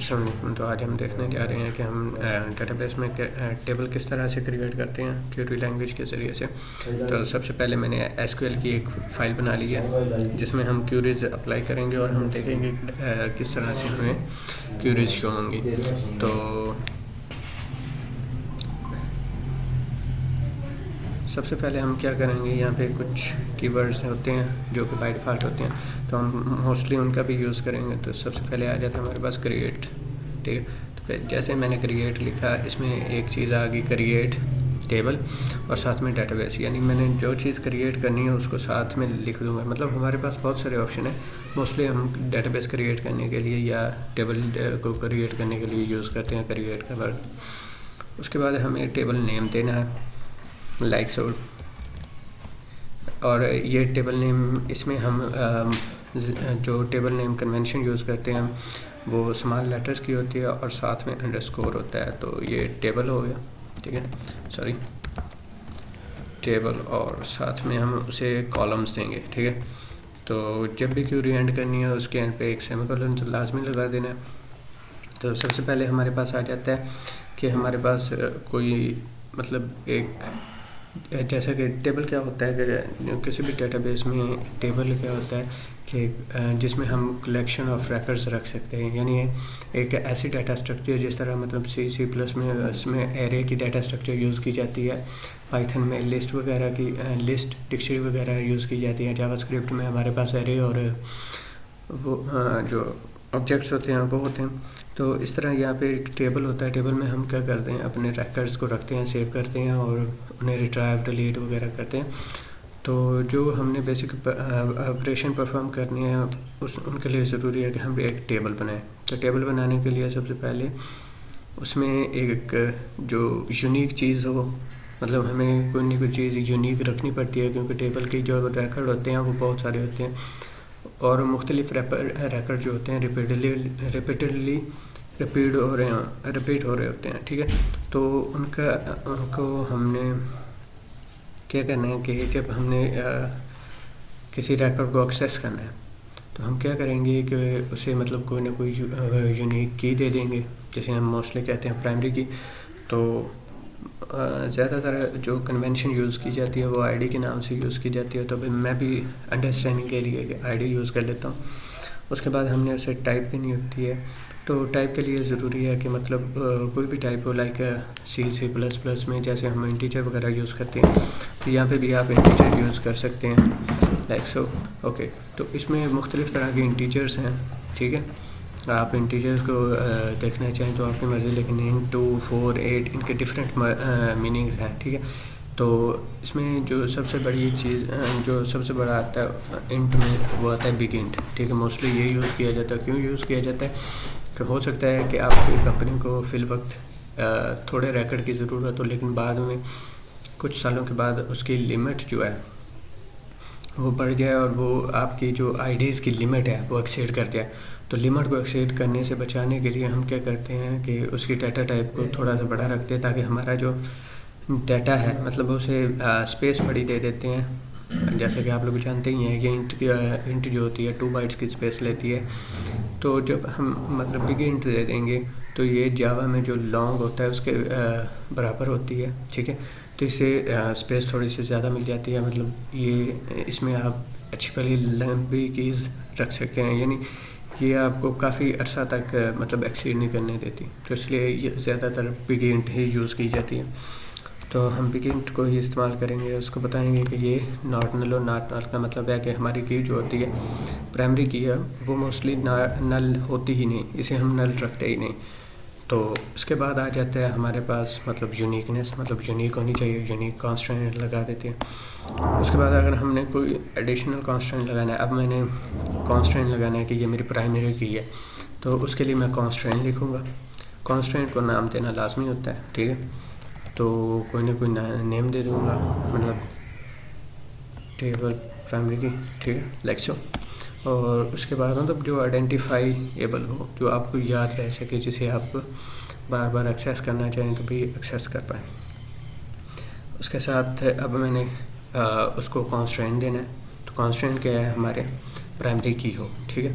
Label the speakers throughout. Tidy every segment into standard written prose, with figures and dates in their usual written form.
Speaker 1: तो आज हम देखने जा रहे हैं कि हम डेटाबेस में टेबल किस तरह से क्रिएट करते हैं क्वेरी लैंग्वेज के ज़रिए से। तो सबसे पहले मैंने एसक्यूएल की एक फ़ाइल बना ली है जिसमें हम क्यूरीज अप्लाई करेंगे और हम देखेंगे किस तरह से हमें क्यूरीज शो होंगी। तो सबसे पहले हम क्या करेंगे, यहाँ पे कुछ कीवर्ड्स होते हैं जो कि बाय डिफ़ॉल्ट होते हैं, तो हम मोस्टली उनका भी यूज़ करेंगे। तो सबसे पहले आ जाता है हमारे पास क्रिएट, ठीक है। तो फिर जैसे मैंने क्रिएट लिखा, इसमें एक चीज़ आ गई क्रिएट टेबल और साथ में डेटाबेस, यानी मैंने जो चीज़ क्रिएट करनी है उसको साथ में लिख दूँगा। मतलब हमारे पास बहुत सारे ऑप्शन है, मोस्टली हम डेटाबेस क्रिएट करने के लिए या टेबल को क्रिएट करने के लिए यूज़ करते हैं क्रिएट का वर्ड। उसके बाद हमें टेबल नेम देना है लाइक सो, और ये टेबल नेम, इसमें हम जो टेबल नेम कन्वेंशन यूज़ करते हैं वो स्मॉल लेटर्स की होती है और साथ में अंडरस्कोर होता है। तो ये टेबल हो गया, ठीक है, सॉरी टेबल, और साथ में हम उसे कॉलम्स देंगे, ठीक है। तो जब भी क्यूरी एंड करनी है उसके एंड पे एक सेमीकोलन लाजमी लगा देना है। तो सबसे पहले हमारे पास आ जाता है कि हमारे पास कोई मतलब एक, जैसा कि टेबल क्या होता है कि किसी भी डेटाबेस में टेबल क्या होता है कि जिसमें हम कलेक्शन ऑफ रिकॉर्ड्स रख सकते हैं, यानी एक ऐसी डाटा स्ट्रक्चर जिस तरह मतलब C++ में इसमें एरे की डाटा स्ट्रक्चर यूज़ की जाती है, पाइथन में लिस्ट वगैरह की लिस्ट डिक्शनरी वगैरह यूज़ की जाती है, जावास्क्रिप्ट में हमारे पास एरे और वो जो ऑब्जेक्ट्स होते हैं वो होते हैं। तो इस तरह यहाँ पे एक टेबल होता है, टेबल में हम क्या करते हैं अपने रिकॉर्ड्स को रखते हैं, सेव करते हैं और उन्हें रिट्राइव डिलीट वगैरह करते हैं। तो जो हमने बेसिक ऑपरेशन परफॉर्म करनी है उनके लिए ज़रूरी है कि हम एक टेबल बनाएं। तो टेबल बनाने के लिए सबसे पहले उसमें एक जो यूनिक चीज़ हो, मतलब हमें कोई ना कोई चीज़ यूनिक रखनी पड़ती है क्योंकि टेबल के जो रिकॉर्ड होते हैं वो बहुत सारे होते हैं और मुख्तलिफ रिकॉर्ड जो होते हैं रिपीटेडली रिपीट हो रहे होते हैं, ठीक है। तो उनको हमने क्या करना है कि जब हमने किसी रिकॉर्ड को एक्सेस करना है तो हम क्या करेंगे कि उसे मतलब कोई ना कोई यूनिक की दे देंगे, जैसे हम मोस्टली कहते हैं प्राइमरी की। तो ज़्यादातर जो कन्वेंशन यूज़ की जाती है वो आईडी के नाम से यूज़ की जाती है, तो अभी मैं भी अंडरस्टैंडिंग के लिए आईडी यूज़ कर लेता हूँ। उसके बाद हमने उसे टाइप देनी होती है। तो टाइप के लिए ज़रूरी है कि मतलब कोई भी टाइप हो, लाइक C++ में जैसे हम इंटीजर वगैरह यूज़ करते हैं, तो यहाँ पे भी आप इंटीजर यूज़ कर सकते हैं लाइक सो, ओके। तो इसमें मुख्तलिफ़ तरह के इंटीजर्स हैं, ठीक है। आप इंटीजर्स को देखना चाहें तो आपकी मर्ज़ी, लेकिन इन 2, 4, 8 इनके डिफरेंट मीनिंग्स हैं, ठीक है। तो इसमें जो सबसे बड़ी चीज़ जो सबसे बड़ा आता है इंट में वो आता है बिग इंट, ठीक है। मोस्टली ये यूज़ किया जाता है। क्यों यूज़ किया जाता है कि हो सकता है कि आपकी कंपनी को फ़िल वक्त थोड़े रिकॉर्ड की ज़रूरत हो, लेकिन बाद में कुछ सालों के बाद उसकी लिमिट जो है वो बढ़ जाए और वो आपकी जो आईडीज़ की लिमिट है वो एक्सीड कर जाए। तो लिमिट को एक्सीड करने से बचाने के लिए हम क्या करते हैं कि उसकी डाटा टाइप को थोड़ा सा बड़ा रखते हैं ताकि हमारा जो डाटा है मतलब उसे स्पेस बड़ी दे देते हैं। जैसा कि आप लोग जानते ही हैं कि इंट जो होती है 2 बाइट्स की स्पेस लेती है। तो जब हम मतलब बिग इंट दे देंगे तो ये जावा में जो लॉन्ग होता है उसके बराबर होती है, ठीक है। तो इससे स्पेस थोड़ी सी ज़्यादा मिल जाती है, मतलब ये इसमें आप अच्छी वाली लंबी कीज़ रख सकते हैं, यानी ये आपको काफ़ी अरसा तक मतलब एक्सीड नहीं करने देती। तो इसलिए ये ज़्यादातर बिग इंट ही यूज़ की जाती है। तो हम बिग इंट को ही इस्तेमाल करेंगे, उसको बताएंगे कि ये नॉट नल और नॉट नल का मतलब है कि हमारी की जो होती है प्राइमरी की है वो मोस्टली नल होती ही नहीं, इसे हम नल रखते ही नहीं। तो उसके बाद आ जाता है हमारे पास मतलब यूनिकनेस, मतलब यूनिक होनी चाहिए, यूनिक कॉन्स्टेंट लगा देते हैं। उसके बाद अगर हमने कोई एडिशनल कॉन्स्टेंट लगाना है, अब मैंने कॉन्स्टेंट लगाना है कि ये मेरी प्राइमरी की है, तो उसके लिए मैं कॉन्स्टेंट लिखूँगा। कॉन्स्टेंट को नाम देना लाजमी होता है, ठीक है। तो कोई ना कोई नेम दे दूँगा, मतलब टेबल प्राइमरी की, ठीक है, लाइक सो। और उसके बाद मतलब जो आइडेंटिफाईएबल हो, जो आपको याद रह सके, जिसे आप बार बार एक्सेस करना चाहें तो भी एक्सेस कर पाएँ। उसके साथ अब मैंने उसको कॉन्स्ट्रेंट देना है। तो कॉन्स्ट्रेंट क्या है, हमारे प्राइमरी की हो, ठीक है।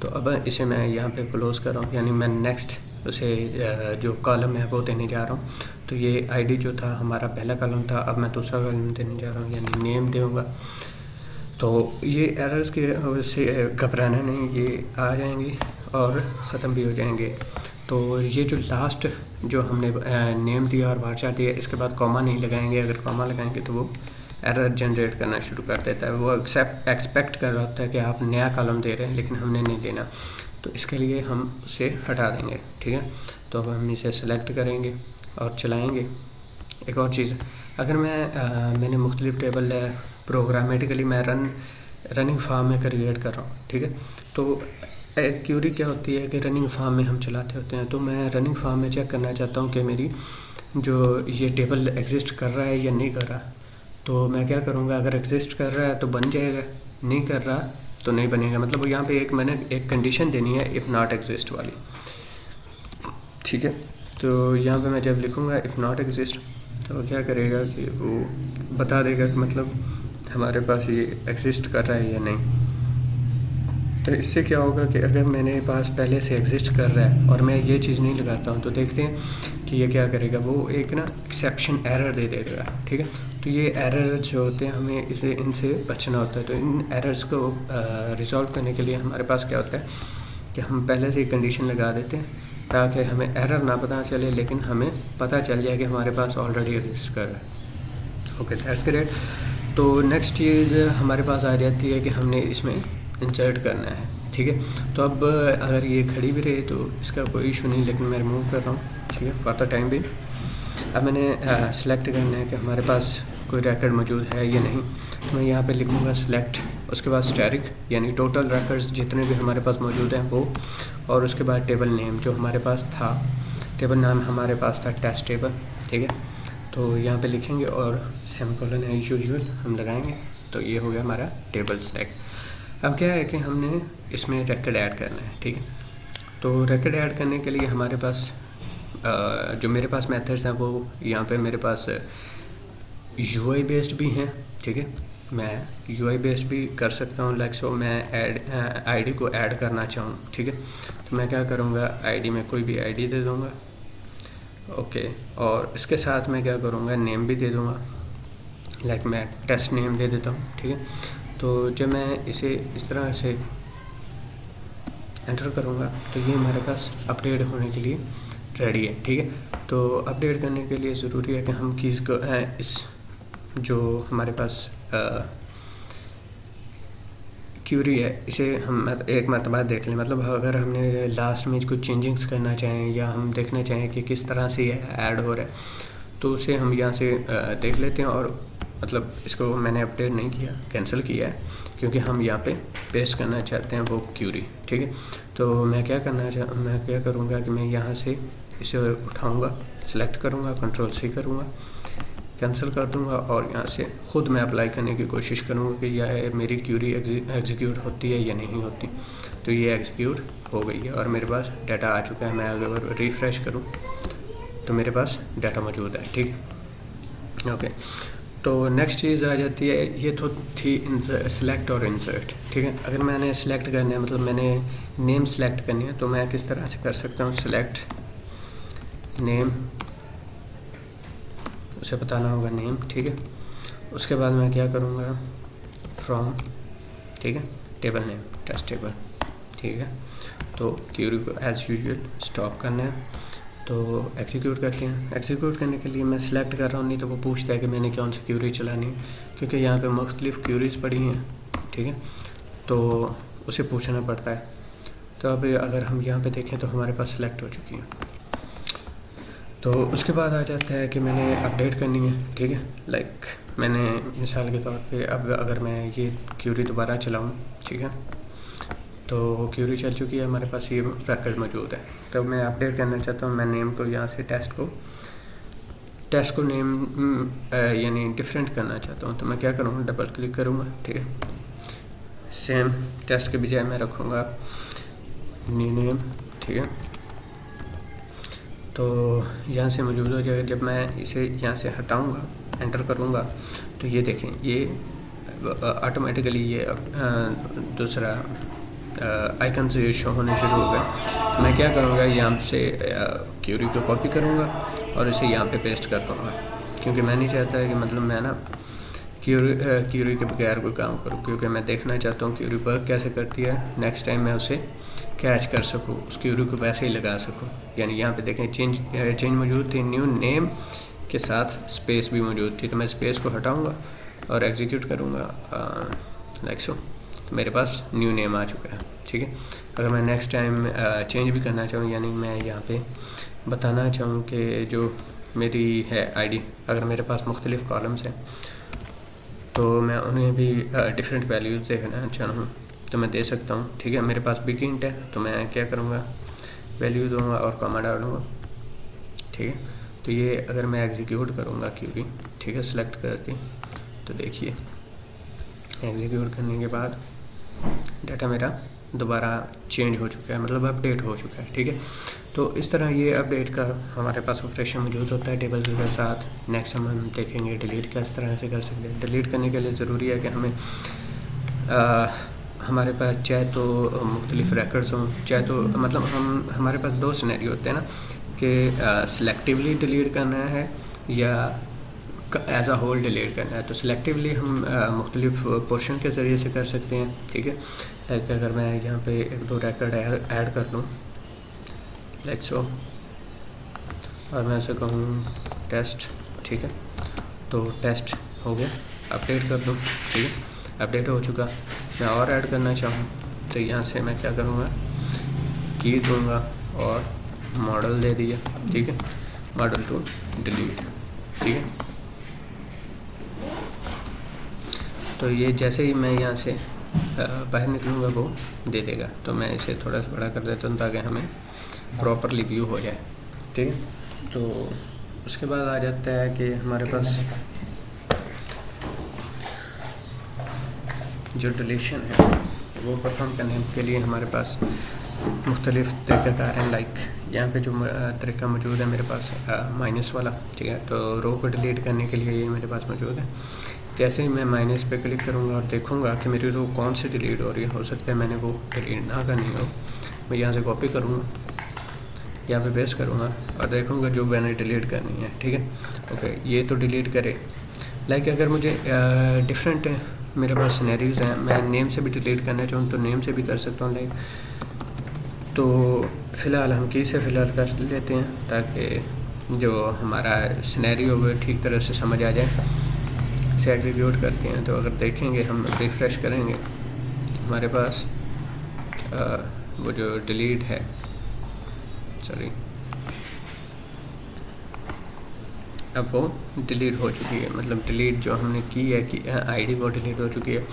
Speaker 1: तो अब इसे मैं यहाँ पे क्लोज़ कर रहा हूँ, यानी मैं नेक्स्ट उसे जो कॉलम है वो देने जा रहा हूँ। तो ये आईडी जो था हमारा पहला कॉलम था, अब मैं दूसरा कॉलम देने जा रहा हूँ, यानी नेम दूँगा। तो ये एरर्स के से घबराना नहीं, ये आ जाएंगी और ख़त्म भी हो जाएंगे। तो ये जो लास्ट जो हमने नेम दिया और वारचार दिया, इसके बाद कॉमा नहीं लगाएंगे। अगर कॉमा लगाएंगे तो वो एरर जनरेट करना शुरू कर देता है। वो एक्सपेक्ट कर रहा होता है कि आप नया कॉलम दे रहे हैं, लेकिन हमने नहीं देना, तो इसके लिए हम उसे हटा देंगे। ठीक है, तो अब हम इसे सेलेक्ट करेंगे और चलाएंगे। एक और चीज़, अगर मैंने मुख्तलिफ टेबल प्रोग्रामेटिकली मैं रनिंग फार्म में क्रिएट कर रहा हूँ। ठीक है, तो क्यूरी क्या होती है कि रनिंग फार्म में हम चलाते होते हैं। तो मैं रनिंग फार्म में चेक करना चाहता हूँ कि मेरी जो ये टेबल एग्जिस्ट कर रहा है या नहीं कर रहा। तो मैं क्या करूँगा, अगर एग्जिस्ट कर रहा है तो बन जाएगा, नहीं कर रहा तो नहीं बनेगा। मतलब यहाँ पे मैंने एक कंडीशन देनी है, इफ़ नॉट एग्जिस्ट वाली। ठीक है, तो यहाँ पे मैं जब लिखूँगा इफ़ नॉट एग्जिस्ट, तो क्या करेगा कि वो बता देगा कि मतलब हमारे पास ये एग्जिस्ट कर रहा है या नहीं। तो इससे क्या होगा कि अगर मेरे पास पहले से एग्जिस्ट कर रहा है और मैं ये चीज़ नहीं लगाता हूँ, तो देखते हैं कि ये क्या करेगा, वो एक ना एक्सेप्शन एरर दे देगा। ठीक है, तो ये एरर जो होते हैं हमें इनसे बचना होता है। तो इन एरर्स को रिजॉल्व करने के लिए हमारे पास क्या होता है कि हम पहले से ही कंडीशन लगा देते हैं ताकि हमें एरर ना पता चले, लेकिन हमें पता चल जाए कि हमारे पास ऑलरेडी एग्जिस्ट कर रहा है। Okay, that's great. तो नेक्स्ट चीज़ हमारे पास आ जाती है कि हमने इसमें इंसर्ट करना है। ठीक है, तो अब अगर ये खड़ी भी रहे तो इसका कोई इशू नहीं, लेकिन मैं रिमूव कर रहा हूँ। ठीक है, फॉर द टाइम भी। अब मैंने सेलेक्ट करना है कि हमारे पास कोई रिकॉर्ड मौजूद है या नहीं। तो मैं यहाँ पे लिखूँगा सेलेक्ट, उसके बाद स्टैटिक यानी टोटल रिकॉर्ड्स जितने भी हमारे पास मौजूद हैं वो, और उसके बाद टेबल नेम जो हमारे पास था, टेबल नाम हमारे पास था टेस्ट टेबल। ठीक है, तो यहाँ पे लिखेंगे और सेमीकोलन है यूजुअल हम लगाएंगे। तो ये हो गया हमारा टेबल सेलेक्ट। अब क्या है कि हमने इसमें रिकॉर्ड ऐड करना है। ठीक है, तो रिकॉर्ड ऐड करने के लिए हमारे पास जो मेरे पास मेथड्स हैं वो यहाँ पे मेरे पास यूआई बेस्ड भी हैं। ठीक है, मैं यूआई बेस्ड भी कर सकता हूँ। लाइक सो मैं आईडी को ऐड करना चाहूँ। ठीक है, तो मैं क्या करूँगा, आईडी में कोई भी आईडी दे दूँगा। ओके, और इसके साथ मैं क्या करूँगा, नेम भी दे दूँगा। लाइक मैं टेस्ट नेम दे देता हूँ। ठीक है, तो जब मैं इसे इस तरह से एंटर करूँगा तो ये हमारे पास अपडेट होने के लिए रेडी है। ठीक है, तो अपडेट करने के लिए ज़रूरी है कि हम कीज़ को इस जो हमारे पास क्यूरी है इसे हम एक मरतबा देख लें। मतलब अगर हमने लास्ट में कुछ चेंजिंग्स करना चाहें या हम देखना चाहें कि किस तरह से ये ऐड हो रहा है, तो उसे हम यहाँ से देख लेते हैं। और मतलब इसको मैंने अपडेट नहीं किया, कैंसिल किया है, क्योंकि हम यहाँ पे पेस्ट करना चाहते हैं वो क्यूरी। ठीक है, तो मैं क्या करूँगा कि मैं यहाँ से इसे उठाऊँगा, सेलेक्ट करूँगा, कंट्रोल-C करूँगा, कैंसिल कर दूँगा और यहाँ से ख़ुद मैं अप्लाई करने की कोशिश करूँगा कि यह मेरी क्यूरी एग्जीक्यूट होती है या नहीं होती। तो ये एग्जीक्यूट हो गई है और मेरे पास डाटा आ चुका है। मैं अगर रिफ़्रेश करूँ तो मेरे पास डाटा मौजूद है। ठीक है, ओके। तो नेक्स्ट चीज़ आ जाती है, ये तो थी सेलेक्ट और इंसर्ट। ठीक है, अगर मैंने सेलेक्ट करना है, मतलब मैंने नेम सेलेक्ट करनी है, तो मैं किस तरह से कर सकता हूँ, सेलेक्ट नेम, उसे बताना होगा नेम। ठीक है, उसके बाद मैं क्या करूँगा, फ्रॉम, ठीक है, टेबल नेम टेस्ट टेबल। ठीक है, तो क्यूरी को एज़ यूजुअल स्टॉप करना है। तो एग्जीक्यूट करते हैं। एग्जीक्यूट करने के लिए मैं सिलेक्ट कर रहा हूँ, नहीं तो वो पूछता है कि मैंने कौन सी क्यूरी चलानी है, क्योंकि यहाँ पे मुख्तलिफ क्यूरीज पड़ी हैं। ठीक है, तो उसे पूछना पड़ता है। तो अब अगर हम यहाँ पे देखें तो हमारे पास सिलेक्ट हो चुकी हैं। तो उसके बाद आ जाता है कि मैंने अपडेट करनी है। ठीक है, लाइक मैंने मिसाल के तौर पे अब अगर मैं ये क्यूरी दोबारा चलाऊँ, ठीक है, तो क्यूरी चल चुकी है, हमारे पास ये रिकॉर्ड मौजूद है। तो मैं अपडेट करना चाहता हूँ, मैं नेम को यहाँ से टेस्ट को नेम यानी डिफरेंट करना चाहता हूँ। तो मैं क्या करूँगा, डबल क्लिक करूँगा। ठीक है, सेम टेस्ट के बजाय मैं रखूँगा न्यू नेम। ठीक है, तो यहाँ से मौजूद हो जाएगा। जब मैं इसे यहाँ से हटाऊँगा, एंटर करूँगा, तो ये देखें, ये ऑटोमेटिकली ये दूसरा आइकन से शो होने शुरू हो गए। तो मैं क्या करूँगा, यहाँ से क्यूरी को कॉपी करूँगा और इसे यहाँ पे पेस्ट कर दूँगा, क्योंकि मैं नहीं चाहता कि मतलब मैं ना क्यूरी के बगैर कोई काम करूँ, क्योंकि मैं देखना चाहता हूँ क्यूरी वर्क कैसे करती है, नेक्स्ट टाइम मैं उसे कैच कर सकूँ, उस क्यूरी को वैसे ही लगा सकूँ। यानी यहाँ पे देखें चेंज मौजूद थी, न्यू नेम के साथ स्पेस भी मौजूद थी, तो मैं स्पेस को हटाऊँगा और एग्जीक्यूट करूँगा लाइक सो, तो मेरे पास न्यू नेम आ चुका है। ठीक है, अगर मैं नेक्स्ट टाइम चेंज भी करना चाहूँ, यानी मैं यहाँ पे बताना चाहूँ कि जो मेरी है आईडी, अगर मेरे पास मुख्तलिफ़ कॉलम्स हैं तो मैं उन्हें भी डिफरेंट वैल्यूज़ देखना चाहूँ तो मैं दे सकता हूँ। ठीक है, मेरे पास बिग इंट है तो मैं क्या करूँगा, वैल्यू दूँगा और कॉमा डालूँगा। ठीक है, तो ये अगर मैं एग्जीक्यूट करूँगा क्यूरी, ठीक है, सेलेक्ट करके, तो देखिए एग्जीक्यूट करने के बाद डाटा मेरा दोबारा चेंज हो चुका है, मतलब अपडेट हो चुका है। ठीक है, तो इस तरह ये अपडेट का हमारे पास ऑपरेशन मौजूद होता है टेबल्स के साथ। नेक्स्ट हम देखेंगे डिलीट किस तरह से कर सकते हैं। डिलीट करने के लिए ज़रूरी है कि हमें हमारे पास चाहे तो मुख्तलिफ रिकॉर्ड्स हों, चाहे तो मतलब हमारे पास दो सिनेरियो होते हैं ना, कि सिलेक्टिवली डिलीट करना है या एज आ होल डिलीट करना है। तो सिलेक्टिवली हम मुख्तलिफ पोर्शन के ज़रिए से कर सकते हैं। ठीक है, लाइक अगर मैं यहाँ पे एक दो रिकॉर्ड ऐड कर लूँ लाइक सो, और मैं ऐसे कहूँ टेस्ट, ठीक है, तो टेस्ट हो गया, अपडेट कर दूँ। ठीक है, अपडेट हो चुका। मैं और ऐड करना चाहूँ तो यहाँ से मैं क्या करूँगा, की दूँगा और मॉडल दे दिया। ठीक है, मॉडल टू डिलीट। ठीक है, तो ये जैसे ही मैं यहाँ से बाहर निकलूँगा वो दे देगा। तो मैं इसे थोड़ा सा बड़ा कर देता हूँ ताकि हमें प्रॉपरली व्यू हो जाए। ठीक है, तो उसके बाद आ जाता है कि हमारे पास जो डिलीशन है वो परफॉर्म करने के लिए हमारे पास मुख्तलिफ तरीक़ाकार हैं। लाइक यहाँ पे जो तरीका मौजूद है मेरे पास माइनस वाला। ठीक है, तो रो को डिलीट करने के लिए ये मेरे पास मौजूद है। जैसे ही मैं माइनस पे क्लिक करूँगा और देखूँगा कि मेरी रो कौन सी डिलीट हो रही है, हो सकता है मैंने वो डिलीट ना करनी हो, मैं यहाँ से कॉपी करूँगा, यहाँ पे पेस्ट करूँगा और देखूँगा जो मैंने डिलीट करनी है। ठीक है, ओके, ये तो डिलीट करे। लाइक अगर मुझे डिफरेंट मेरे पास सिनेरियोज़ हैं, मैं नेम से भी डिलीट करना चाहूँ तो नेम से भी कर सकता हूँ। लाइक तो फ़िलहाल हम की से फ़िलहाल कर लेते हैं ताकि जो हमारा सिनेरियो वो ठीक तरह से समझ आ जाए। इसे एग्जीक्यूट करते हैं तो अगर देखेंगे, हम रिफ़्रेश करेंगे, हमारे पास वो जो डिलीट है, सॉरी, अब वो डिलीट हो चुकी है, मतलब डिलीट जो हमने की है कि आईडी वो डिलीट हो चुकी है।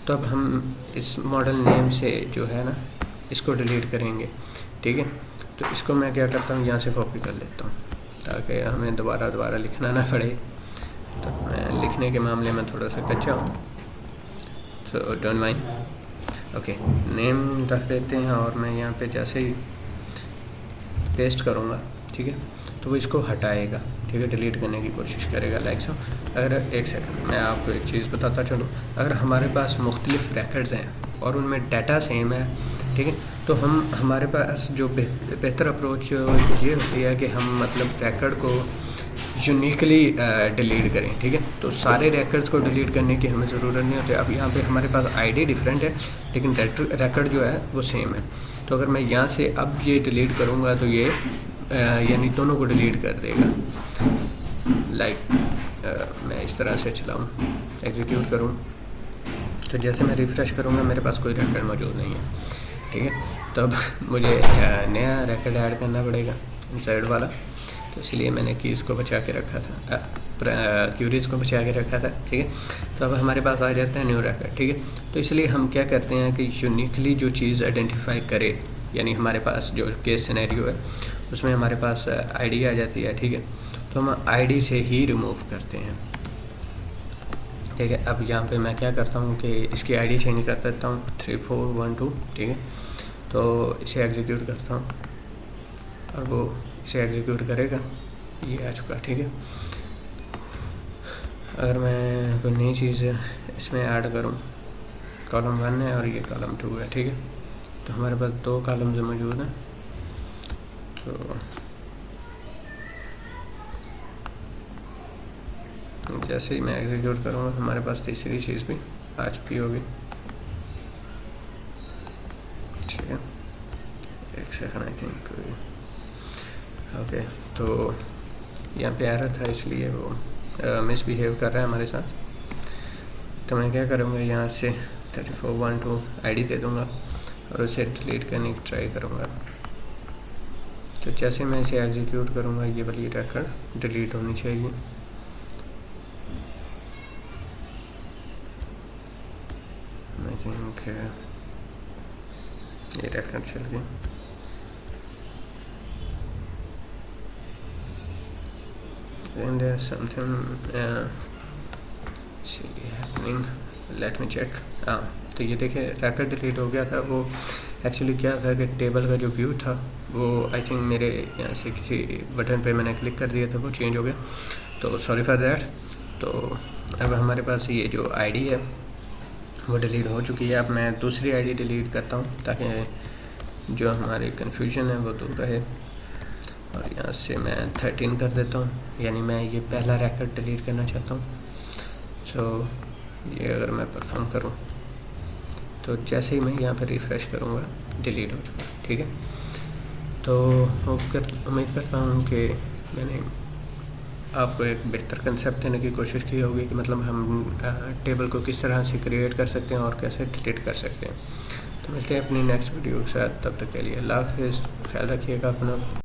Speaker 1: तो अब हम इस मॉडल नेम से जो है ना इसको डिलीट करेंगे। ठीक है, तो इसको मैं क्या करता हूँ, यहाँ से कॉपी कर लेता हूँ ताकि हमें दोबारा लिखना ना पड़े। तो मैं लिखने के मामले में थोड़ा सा कच्चा हूँ, तो डोंट माइंड। ओके, नेम रख देते हैं और मैं यहाँ पे जैसे ही पेस्ट करूँगा, ठीक है, तो वो इसको हटाएगा। ठीक है, डिलीट करने की कोशिश करेगा लाइक सो। अगर एक सेकंड मैं आपको एक चीज़ बताता चलूँ, अगर हमारे पास मुख्तलिफ रिकॉर्ड्स हैं और उनमें डाटा सेम है, ठीक है, तो हमारे पास जो बेहतर अप्रोच ये होती है कि हम मतलब रिकॉर्ड को यूनिकली डिलीट करें। ठीक है, तो सारे रिकॉर्ड्स को डिलीट करने की हमें ज़रूरत नहीं होती। अब यहाँ पे हमारे पास आईडी डिफरेंट है लेकिन रिकॉर्ड जो है वो सेम है। तो अगर मैं यहाँ से अब ये डिलीट करूँगा तो ये यानी दोनों को डिलीट कर देगा। लाइक मैं इस तरह से चलाऊँ, एग्जीक्यूट करूँ, तो जैसे मैं रिफ़्रेश करूँगा मेरे पास कोई रिकॉर्ड मौजूद नहीं है। ठीक है, तो अब मुझे नया रिकॉर्ड ऐड करना पड़ेगा इंसर्ट वाला, तो इसलिए मैंने कीज़ को बचा के रखा था, क्यूरीज़ को बचा के रखा था। ठीक है, तो अब हमारे पास आ जाता है न्यू रिकॉर्ड। ठीक है, तो इसलिए हम क्या करते हैं कि यूनिकली जो चीज़ आइडेंटिफाई करे, यानी हमारे पास जो केस सिनेरियो है उसमें हमारे पास आईडी आ जाती है। ठीक है, तो हम आईडी से ही रिमूव करते हैं। ठीक है, अब यहाँ पे मैं क्या करता हूँ कि इसकी आईडी चेंज कर देता हूँ 3412। ठीक है, तो इसे एग्जीक्यूट करता हूँ और वो इसे एग्जीक्यूट करेगा, ये आ चुका। ठीक है, अगर मैं कोई नई चीज़ इसमें ऐड करूँ, कॉलम 1 है और ये कॉलम 2 है। ठीक है, तो हमारे पास 2 कॉलम्स मौजूद हैं। तो जैसे ही मैं एग्जीक्यूट करूँगा हमारे पास तीसरी चीज़ भी आ चुकी होगी। ठीक है, एक सेकंड, आई थिंक ओके। तो यहाँ पे एरर था इसलिए वो मिसबिहेव कर रहा है हमारे साथ। तो मैं क्या करूँगा, यहाँ से 3412 आईडी दे दूँगा और उसे डिलीट करने की ट्राई करूँगा। तो जैसे मैं इसे एग्जीक्यूट करूँगा ये वाली रिकॉर्ड डिलीट होनी चाहिए। आई थिंक ये रिकॉर्ड चल गई। And there's something happening. Let me check. हाँ, तो ये देखें रिकॉर्ड डिलीट हो गया था। वो एक्चुअली क्या था कि टेबल का जो व्यू था वो आई थिंक मेरे यहाँ से किसी बटन पे मैंने क्लिक कर दिया था, वो चेंज हो गया। तो सॉरी फॉर दैट। तो अब हमारे पास ये जो आईडी है वो डिलीट हो चुकी है। अब मैं दूसरी आईडी डिलीट करता हूँ ताकि जो हमारी कन्फ्यूजन है वो दूर रहे। और यहाँ से मैं 13 कर देता हूँ, यानी मैं ये पहला रिकॉर्ड डिलीट करना चाहता हूँ। सो ये अगर मैं परफॉर्म करूँ तो जैसे ही मैं यहाँ पर रिफ़्रेश करूँगा डिलीट हो चुका। ठीक है, तो उम्मीद करता हूँ कि मैंने आपको एक बेहतर कंसेप्ट देने की कोशिश की होगी कि मतलब हम टेबल को किस तरह से क्रिएट कर सकते हैं और कैसे डिलीट कर सकते हैं। तो मिलते हैं अपनी नेक्स्ट वीडियो के साथ, तब तक के लिए अल्लाह हाफ़िज़। ख्याल रखिएगा अपना।